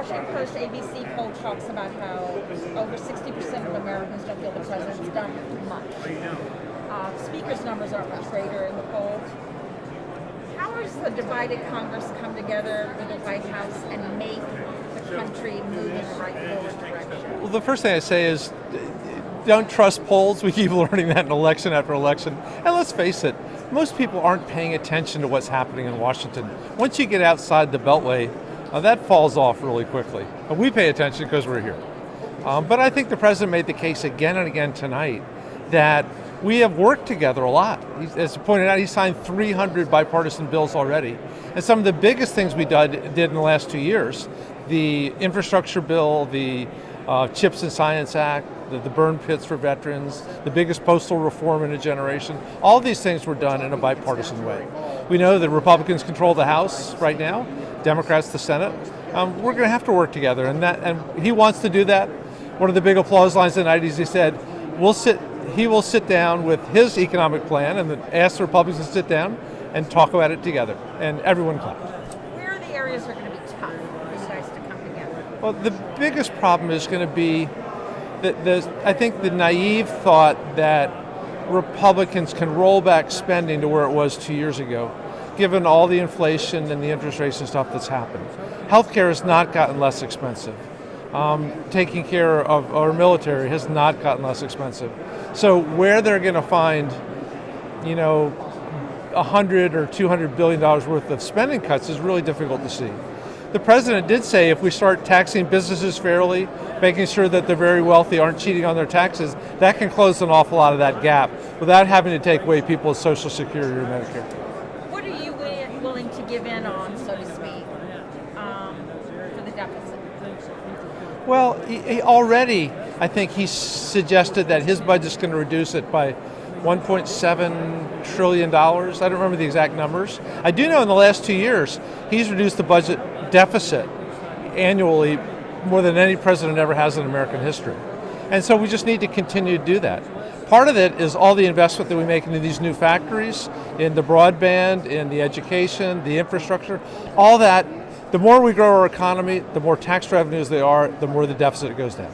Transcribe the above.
Washington Post ABC poll talks about how over 60% of Americans don't feel the president's done much. Speaker's numbers are much greater in the poll. How does the divided Congress come together with the White House and make the country move in the right forward direction? Well, the first thing I say is don't trust polls. We keep learning that in election after election. And let's face it, most people aren't paying attention to what's happening in Washington. Once you get outside the Beltway, that falls off really quickly. And we pay attention because we're here. But I think the president made the case again and again tonight that we have worked together a lot. As pointed out, he signed 300 bipartisan bills already. And some of the biggest things we did in the last 2 years, the infrastructure bill, the CHIPS and Science Act, the burn pits for veterans, the biggest postal reform in a generation, all these things were done in a bipartisan way. We know that Republicans control the House right now, Democrats the Senate. We're going to have to work together, and he wants to do that. One of the big applause lines tonight is he said, he will sit down with his economic plan and ask the Republicans to sit down and talk about it together, and everyone clapped. Where are the areas that are going to be tough for you guys to come together? Well, the biggest problem is going to be I think the naive thought that Republicans can roll back spending to where it was 2 years ago, given all the inflation and the interest rates and stuff that's happened. Healthcare has not gotten less expensive. Taking care of our military has not gotten less expensive. So where they're going to find, $100 or $200 billion worth of spending cuts is really difficult to see. The president did say if we start taxing businesses fairly, making sure that the very wealthy aren't cheating on their taxes, that can close an awful lot of that gap without having to take away people's Social Security or Medicare. What are you willing to give in on, so to speak, for the deficit? Well, he already, I think he suggested that his budget's going to reduce it by $1.7 trillion. I don't remember the exact numbers. I do know in the last 2 years, he's reduced the budget deficit annually more than any president ever has in American history. And so we just need to continue to do that. Part of it is all the investment that we make into these new factories, in the broadband, in the education, the infrastructure, all that. The more we grow our economy, the more tax revenues there are, the more the deficit goes down.